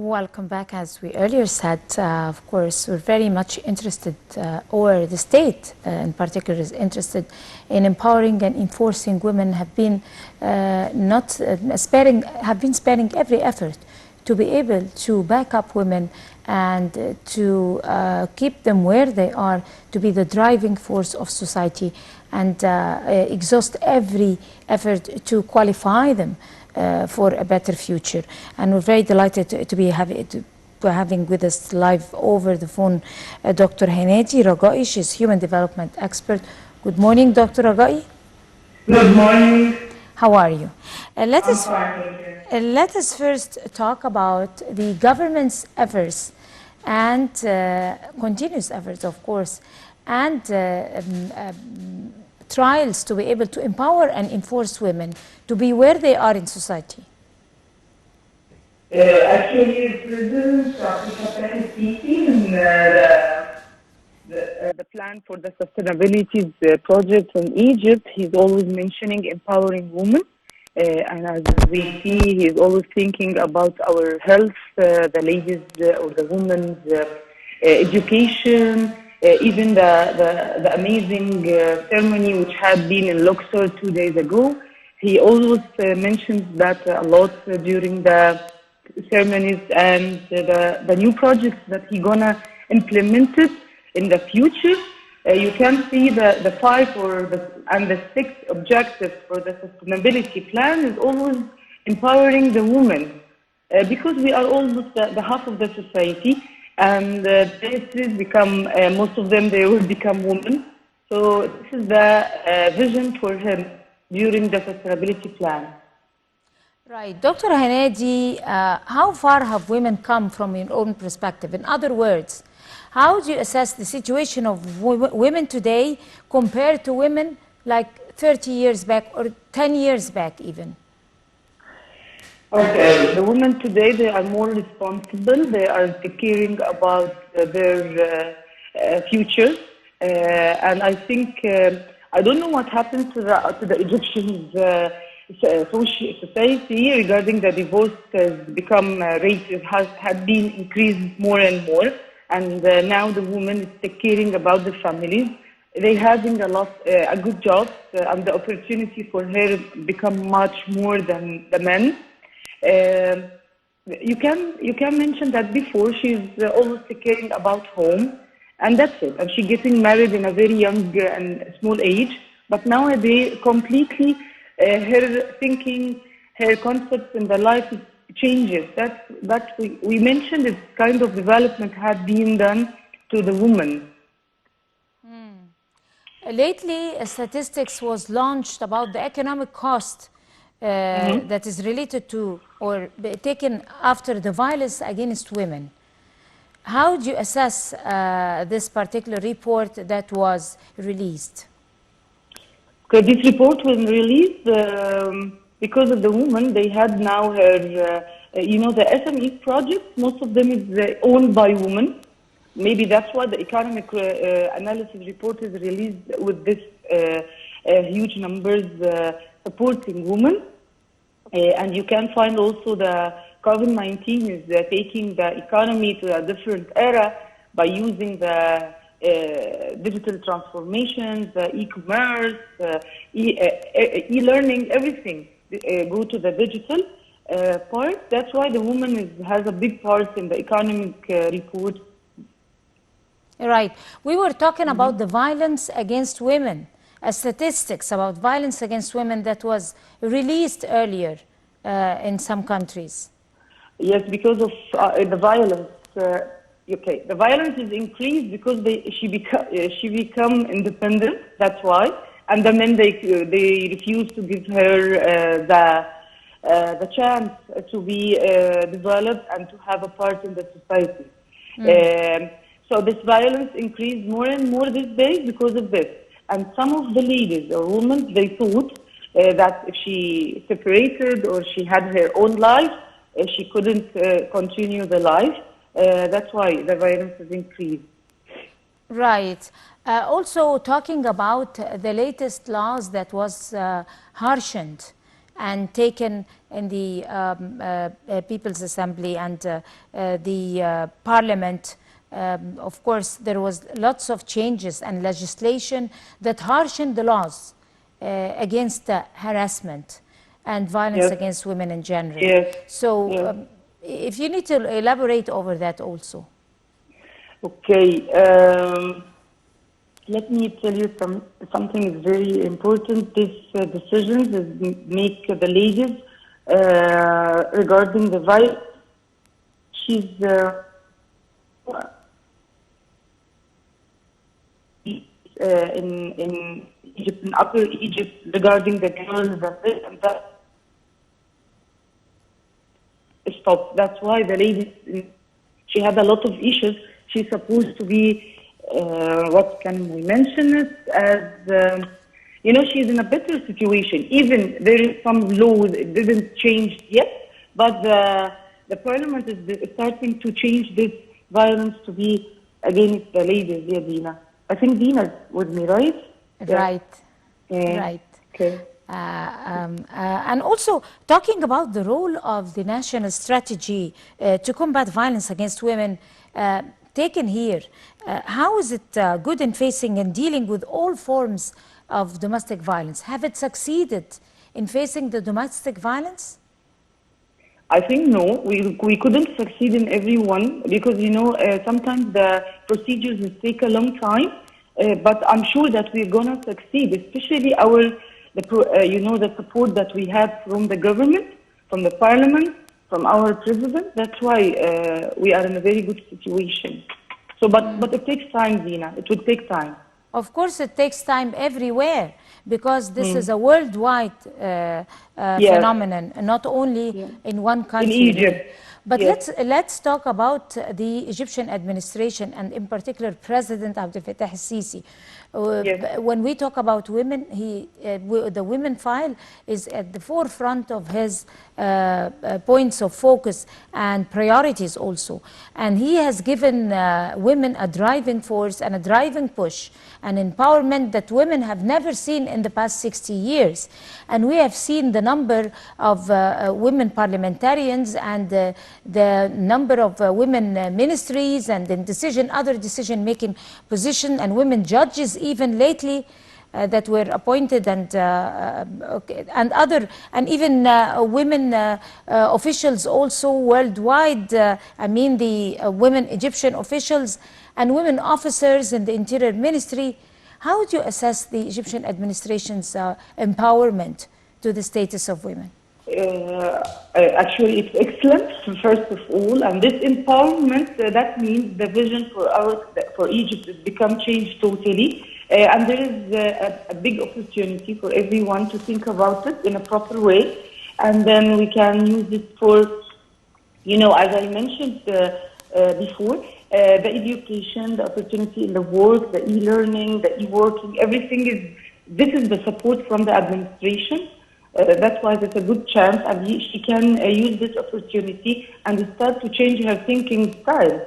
Welcome back. As we earlier said, of course, we're very much interested, or the state in particular is interested in empowering and enforcing women. Have been sparing every effort to be able to back up women and to keep them where they are, to be the driving force of society, and exhaust every effort to qualify them for a better future. And we're very delighted to be having with us live over the phone Dr. Hanady Ragaei. She's human development expert. Good morning, Dr. Ragaei. Good morning. How are you? Let us first talk about the government's efforts and continuous efforts, of course, and trials to be able to empower and enforce women to be where they are in society. Actually, President speaking the plan for the sustainability project in Egypt, he's always mentioning empowering women. And as we see, he's always thinking about our health, the ladies or the women's education, even the amazing ceremony which had been in Luxor 2 days ago. He always mentions that a lot during the ceremonies and the new projects that he's gonna implement it in the future. You can see the 5 and the 6 objectives for the sustainability plan is always empowering the women, because we are almost the half of the society, and this is become most of them, they will become women. So this is the vision for him during the sustainability plan. Right. Dr. Hanady, how far have women come from your own perspective? In other words, how do you assess the situation of women today compared to women like 30 years back or 10 years back even? Okay, the women today, they are more responsible. They are caring about their future. And I think, I don't know what happened to the Egyptian society regarding the divorce has become rate has been increased more and more. And now the woman is caring about the families. They having a good job, and the opportunity for her become much more than the men. You can mention that before she's always caring about home, and that's it. And she getting married in a very young and small age. But nowadays, completely, her thinking, her concepts in the life changes. That we mentioned this kind of development had been done to the woman. Lately, statistics was launched about the economic cost that is related to or taken after the violence against women. How do you assess this particular report that was released? Okay, this report was released because of the woman. They had now her, the SME projects, most of them is owned by women. Maybe that's why the economic analysis report is released with this huge numbers supporting women. And you can find also the COVID-19 is taking the economy to a different era by using the digital transformations, e-commerce, e-learning, everything go to the digital part. That's why the woman has a big part in the economic report. Right. We were talking about the violence against women, statistics about violence against women that was released earlier in some countries. Yes, because of the violence. Okay, the violence is increased because she become independent. That's why, and the men they refuse to give her the chance to be developed and to have a part in the society. So this violence increased more and more these days because of this. And some of the ladies or women, they thought that if she separated or she had her own life, she couldn't continue the life. That's why the violence has increased. Right. Also talking about the latest laws that was harshened and taken in the People's Assembly and the Parliament. Of course, there was lots of changes and legislation that harshened the laws against harassment and violence Yes. against women in general. Yes. So Yes. if you need to elaborate over that also. Okay. Let me tell you something is very important. This decisions is make the ladies regarding the violence. She's in Egypt, in Upper Egypt, regarding the girls and this and that. Stop. That's why the ladies, she had a lot of issues. She's supposed to be, what can we mention it as, she's in a better situation. Even there is some laws, it didn't change yet, but the parliament is starting to change this violence to be against the ladies. Yeah, Dina. I think Dina's with me, right? Right, yeah. right. Okay. And also talking about the role of the national strategy to combat violence against women taken here, how is it good in facing and dealing with all forms of domestic violence? Have it succeeded in facing the domestic violence? I think no, we couldn't succeed in every one because sometimes the procedures will take a long time, but I'm sure that we're gonna succeed, especially the support that we have from the government, from the parliament, from our president. That's why we are in a very good situation. So, but it takes time, Dina. It will take time. Of course, it takes time everywhere because this is a worldwide phenomenon, not only in one country. In Egypt. But let's talk about the Egyptian administration and in particular President Abdel Fattah al-Sisi. When we talk about women, the women file is at the forefront of his points of focus and priorities also. And he has given women a driving force and a driving push, an empowerment that women have never seen in the past 60 years. And we have seen the number of women parliamentarians and the number of women ministries and in other decision-making positions and women judges even lately that were appointed and even women officials also worldwide. I mean the women Egyptian officials and women officers in the Interior Ministry. How would you assess the Egyptian administration's empowerment to the status of women? Actually, it's excellent, first of all, and this empowerment, that means the vision for Egypt has become changed totally, and there is a big opportunity for everyone to think about it in a proper way, and then we can use it for, as I mentioned before, the education, the opportunity in the work, the e-learning, the e-working, this is the support from the administration. That's why there's a good chance and she can use this opportunity and start to change her thinking style.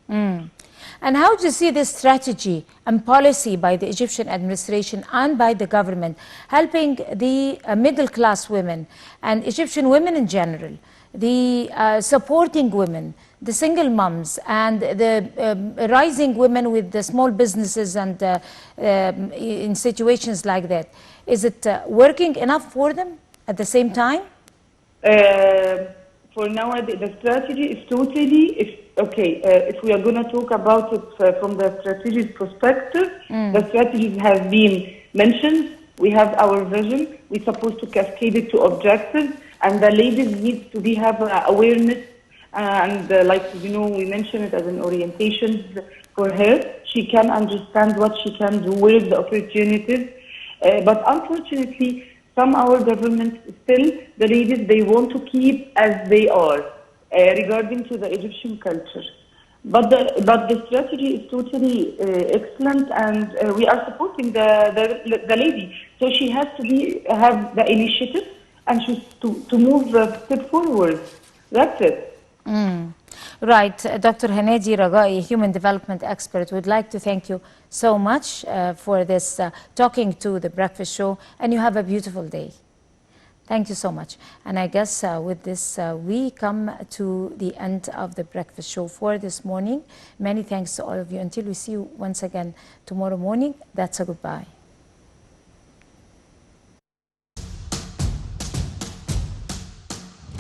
And how do you see this strategy and policy by the Egyptian administration and by the government helping the middle class women and Egyptian women in general, the supporting women, the single moms and the rising women with the small businesses and in situations like that? Is it working enough for them at the same time? For now, the strategy is totally, if we are going to talk about it from the strategic perspective, the strategies have been mentioned. We have our vision. We're supposed to cascade it to objectives, and the ladies need to have awareness. And we mentioned it as an orientation for her. She can understand what she can do, where is the opportunities. But unfortunately, some our governments still, the ladies, they want to keep as they are regarding to the Egyptian culture. But the strategy is totally excellent, and we are supporting the lady. So she has to have the initiative, and she's to move a step forward. That's it. Right. Dr. Hanady Ragaei, human development expert, would like to thank you so much for this talking to the breakfast show, and you have a beautiful day. Thank you so much. And I guess with this, we come to the end of the breakfast show for this morning. Many thanks to all of you. Until we see you once again tomorrow morning, that's a goodbye.